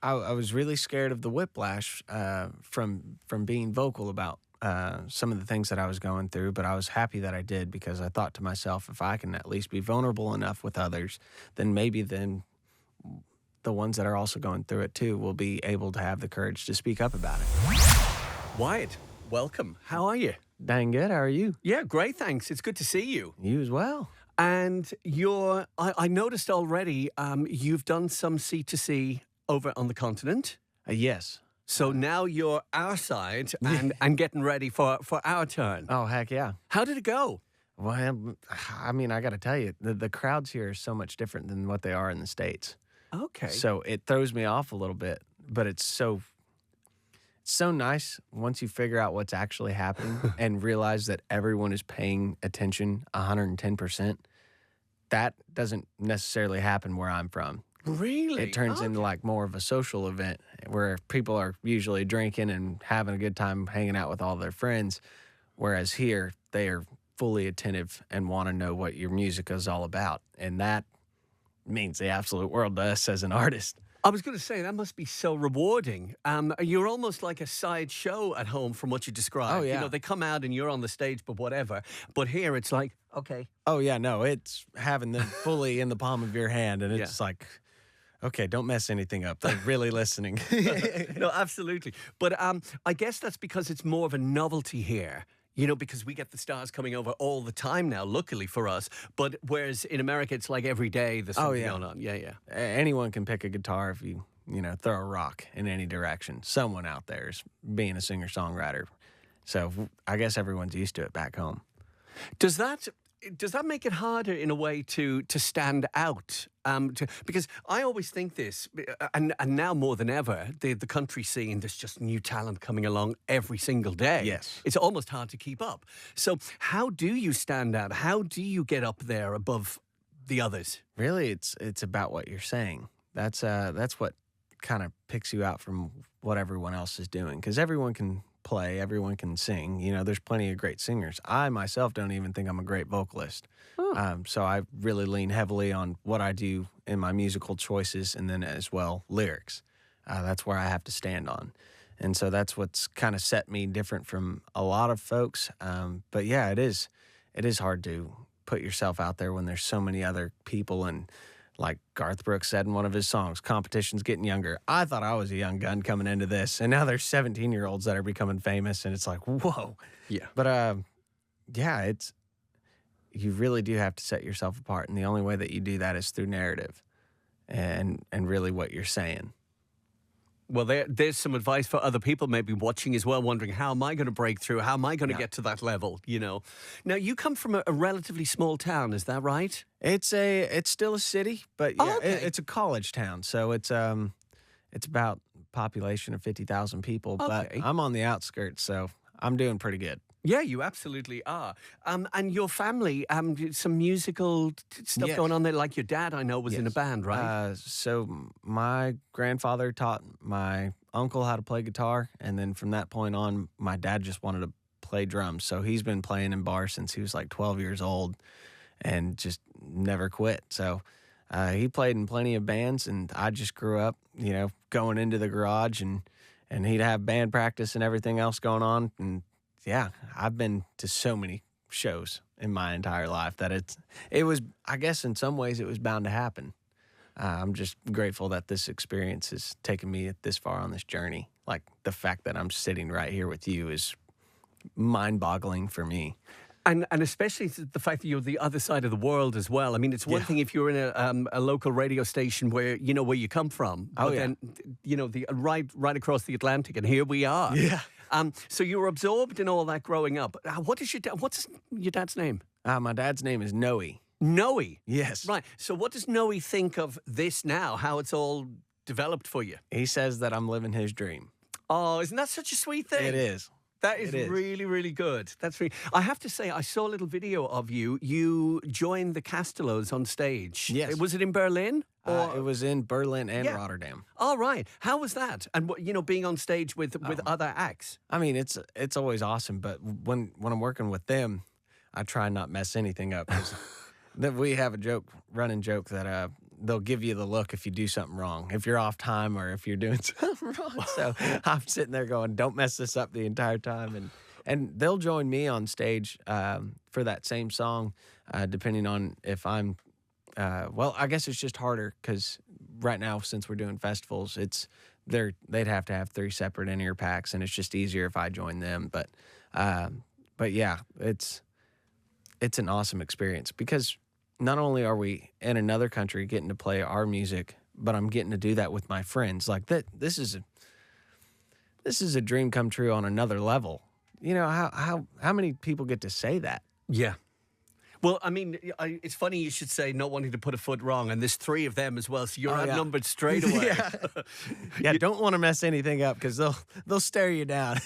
I was really scared of the whiplash from being vocal about some of the things that I was going through, but I was happy that I did because I thought to myself, if I can at least be vulnerable enough with others, then maybe the ones that are also going through it too will be able to have the courage to speak up about it. Wyatt, welcome. How are you? Dang good. How are you? Yeah, great, thanks. It's good to see you. You as well. And I noticed already you've done some C2C over on the continent. Yes. So now you're our side and getting ready for our turn. Oh, heck yeah. How did it go? Well, I mean, I got to tell you, the crowds here are so much different than what they are in the States. Okay. So it throws me off a little bit, but it's so nice once you figure out what's actually happening and realize that everyone is paying attention 110%. That doesn't necessarily happen where I'm from. Really? It turns into like more of a social event where people are usually drinking and having a good time hanging out with all their friends, whereas here they are fully attentive and want to know what your music is all about. And that means the absolute world to us as an artist. I was going to say, that must be so rewarding. You're almost like a side show at home from what you described. Oh, yeah. You know, they come out and you're on the stage, but whatever. But here it's like, okay. Oh, yeah, no, it's having them fully in the palm of your hand, and it's like, okay, don't mess anything up. They're really listening. No, absolutely. But I guess that's because it's more of a novelty here. You know, because we get the stars coming over all the time now, luckily for us. But whereas in America, it's like every day there's something going on. Yeah. Anyone can pick a guitar if you throw a rock in any direction. Someone out there is being a singer-songwriter. So I guess everyone's used to it back home. Does that make it harder in a way to stand out? Because I always think this, and now more than ever, the country scene, there's just new talent coming along every single day. Yes. It's almost hard to keep up. So how do you stand out? How do you get up there above the others? Really, it's about what you're saying. That's what kind of picks you out from what everyone else is doing, because everyone can play, everyone can sing. You know, there's plenty of great singers. I myself don't even think I'm a great vocalist. So I really lean heavily on what I do in my musical choices, and then as well lyrics. That's where I have to stand on. And so that's what's kind of set me different from a lot of folks. But yeah, it is hard to put yourself out there when there's so many other people. And like Garth Brooks said in one of his songs, competition's getting younger. I thought I was a young gun coming into this, and now there's 17-year-olds that are becoming famous, and it's like, whoa. Yeah. But yeah, you really do have to set yourself apart, and the only way that you do that is through narrative and really what you're saying. Well, there's some advice for other people maybe watching as well, wondering, how am I going to break through? How am I going to get to that level, you know? Now, you come from a relatively small town, is that right? It's still a city, but yeah, it's a college town. So it's about population of 50,000 people, but I'm on the outskirts, so I'm doing pretty good. Yeah, you absolutely are. And your family, some musical stuff going on there, like your dad, I know, was in a band, right? So my grandfather taught my uncle how to play guitar, and then from that point on, my dad just wanted to play drums. So he's been playing in bars since he was like 12 years old and just never quit. So he played in plenty of bands, and I just grew up, going into the garage, and he'd have band practice and everything else going on, and yeah, I've been to so many shows in my entire life that it was, I guess in some ways it was bound to happen. I'm just grateful that this experience has taken me this far on this journey. Like the fact that I'm sitting right here with you is mind-boggling for me. And especially the fact that you're the other side of the world as well. I mean, it's one thing if you're in a local radio station where you know where you come from. But then, right across the Atlantic, and here we are. Yeah. So you were absorbed in all that growing up. What's your dad's name? My dad's name is Noe. Noe? Yes. Right. So what does Noe think of this now, how it's all developed for you? He says that I'm living his dream. Oh, isn't that such a sweet thing? It is. That is really, really good. That's really. I have to say, I saw a little video of you. You joined the Castellows on stage. Yes. Was it in Berlin? It was in Berlin and Rotterdam. All right. How was that? And being on stage with other acts. I mean, it's always awesome, but when I'm working with them, I try not mess anything up. We have a running joke that they'll give you the look if you do something wrong, if you're off time or if you're doing something wrong. So I'm sitting there going, don't mess this up the entire time. And they'll join me on stage for that same song, depending on if I'm, well, I guess it's just harder because right now, since we're doing festivals, they'd have to have 3 separate in-ear packs, and it's just easier if I join them. But yeah, it's an awesome experience because not only are we in another country getting to play our music, but I'm getting to do that with my friends. Like that, this is a dream come true on another level. You know, how many people get to say that? Yeah. Well, I mean, it's funny you should say not wanting to put a foot wrong, and there's 3 of them as well, so you're outnumbered straight away. Yeah, don't want to mess anything up because they'll stare you down.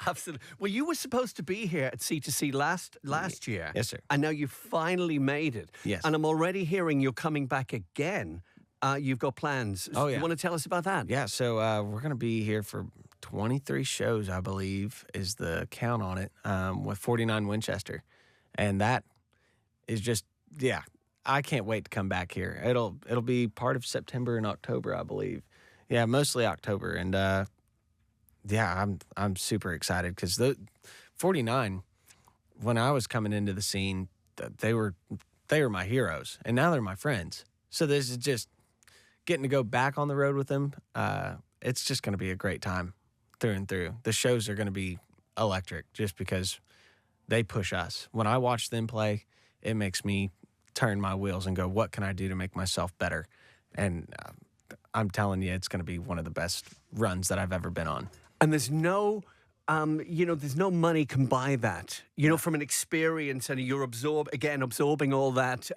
Absolutely. Well, you were supposed to be here at C2C last year. Yes, sir. And now you finally made it. Yes. And I'm already hearing you're coming back again. You've got plans. Oh, yeah. You want to tell us about that? Yeah, so we're going to be here for 23 shows, I believe, is the count on it, with 49 Winchester. And that is just, yeah, I can't wait to come back here. It'll be part of September and October, I believe. Yeah, mostly October. And yeah, I'm super excited because the 49, when I was coming into the scene, they were my heroes, and now they're my friends. So this is just getting to go back on the road with them. It's just going to be a great time through and through. The shows are going to be electric just because they push us. When I watch them play, it makes me turn my wheels and go, what can I do to make myself better? And I'm telling you, it's going to be one of the best runs that I've ever been on. And there's no, there's no money can buy that. You know, from an experience, and you're absorbing all that.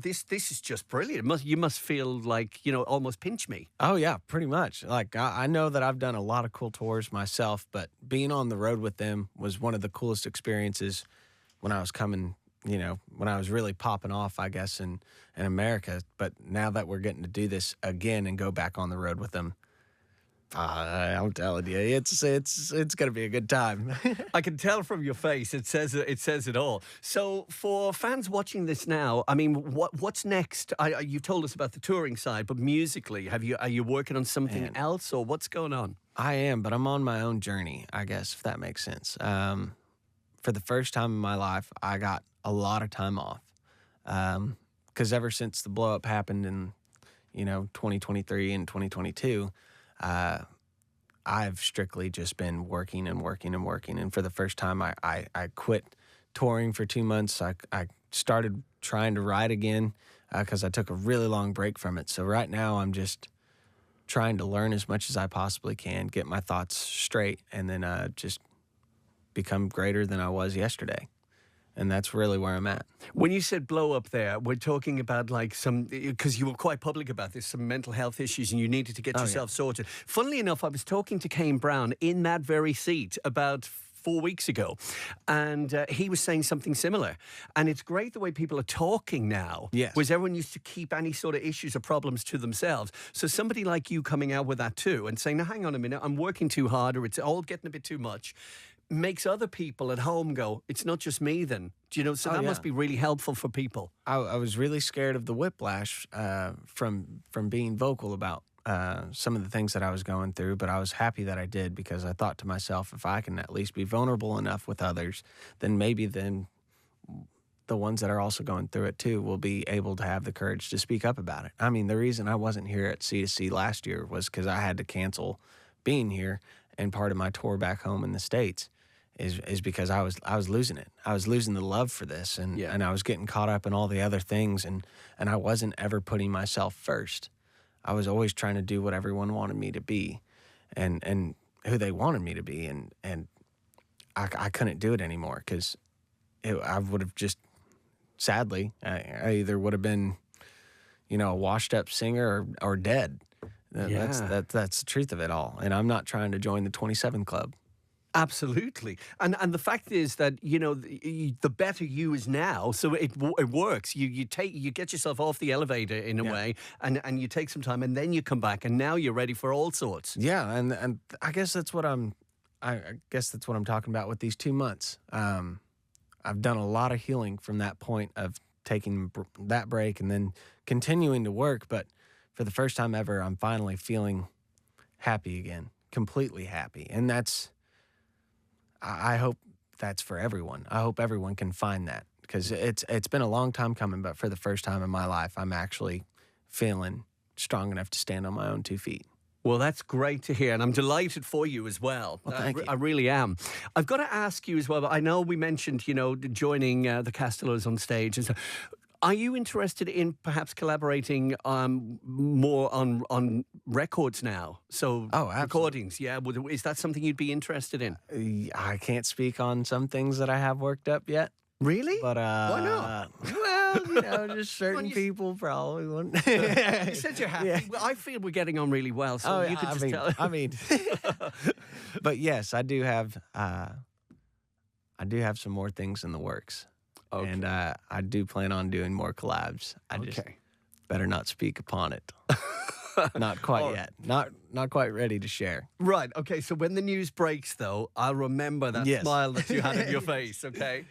This is just brilliant. You must feel like, almost pinch me. Oh yeah, pretty much. Like I know that I've done a lot of cool tours myself, but being on the road with them was one of the coolest experiences when I was coming. When I was really popping off, I guess, in America. But now that we're getting to do this again and go back on the road with them, I'm telling you, it's going to be a good time. I can tell from your face. It says it all. So for fans watching this now, I mean, what's next? You've told us about the touring side, but musically, are you working on something else, or what's going on? I am, but I'm on my own journey, I guess, if that makes sense. For the first time in my life, I got a lot of time off. Because ever since the blow up happened in, 2023 and 2022, I've strictly just been working and working and working. And for the first time, I quit touring for 2 months. I started trying to write again because I took a really long break from it. So right now, I'm just trying to learn as much as I possibly can, get my thoughts straight, and then just become greater than I was yesterday. And that's really where I'm at. When you said blow up there, we're talking about like because you were quite public about this, some mental health issues, and you needed to get yourself sorted. Funnily enough, I was talking to Kane Brown in that very seat about 4 weeks ago, and he was saying something similar. And it's great the way people are talking now. Yes. Whereas everyone used to keep any sort of issues or problems to themselves. So somebody like you coming out with that too and saying, now hang on a minute, I'm working too hard, or it's all getting a bit too much, makes other people at home go, it's not just me then. So that must be really helpful for people. I was really scared of the whiplash from being vocal about some of the things that I was going through, but I was happy that I did because I thought to myself, if I can at least be vulnerable enough with others, then maybe the ones that are also going through it too will be able to have the courage to speak up about it. I mean, the reason I wasn't here at C2C last year was because I had to cancel being here, and part of my tour back home in the States is because I was losing it. I was losing the love for this, and I was getting caught up in all the other things, and I wasn't ever putting myself first. I was always trying to do what everyone wanted me to be, and who they wanted me to be, and I couldn't do it anymore because I would have just, sadly, I either would have been, a washed up singer or dead. That's the truth of it all, and I'm not trying to join the 27 Club. Absolutely. And the fact is that, the better you is now, so it works. You get yourself off the elevator in a way, and you take some time, and then you come back, and now you're ready for all sorts. Yeah, and I guess that's what I'm talking about with these 2 months. I've done a lot of healing from that point of taking that break and then continuing to work. But for the first time ever, I'm finally feeling happy again, completely happy. And I hope that's for everyone. I hope everyone can find that, because it's been a long time coming, but for the first time in my life, I'm actually feeling strong enough to stand on my own 2 feet. Well, that's great to hear, and I'm delighted for you as well. Well, thank you. I really am. I've got to ask you as well, I know we mentioned, joining the Castellows on stage and so. Are you interested in perhaps collaborating more on records now? So recordings, yeah. Is that something you'd be interested in? I can't speak on some things that I have worked up yet. Really? But why not? Well, just certain people probably wouldn't. You said you're happy. Yeah. Well, I feel we're getting on really well, so you could just tell. I mean, but yes, I do have some more things in the works. Okay. And I do plan on doing more collabs. I just better not speak upon it. Not quite yet. Not quite ready to share. Right. Okay. So when the news breaks, though, I'll remember that smile that you had on your face. Okay.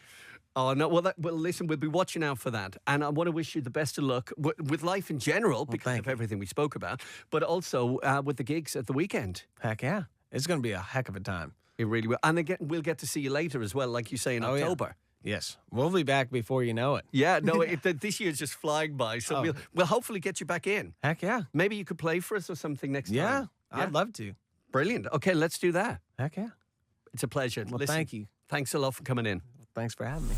Oh no. Well, listen. We'll be watching out for that, and I want to wish you the best of luck with life in general, because of everything we spoke about, but also with the gigs at the weekend. Heck yeah, it's going to be a heck of a time. It really will. And again, we'll get to see you later as well, like you say in October. Yeah. Yes, we'll be back before you know it. Yeah, no, this year's just flying by, so we'll hopefully get you back in. Heck yeah. Maybe you could play for us or something next time. Yeah, I'd love to. Brilliant. Okay, let's do that. Heck yeah. It's a pleasure. Well, thank you. Thanks a lot for coming in. Thanks for having me.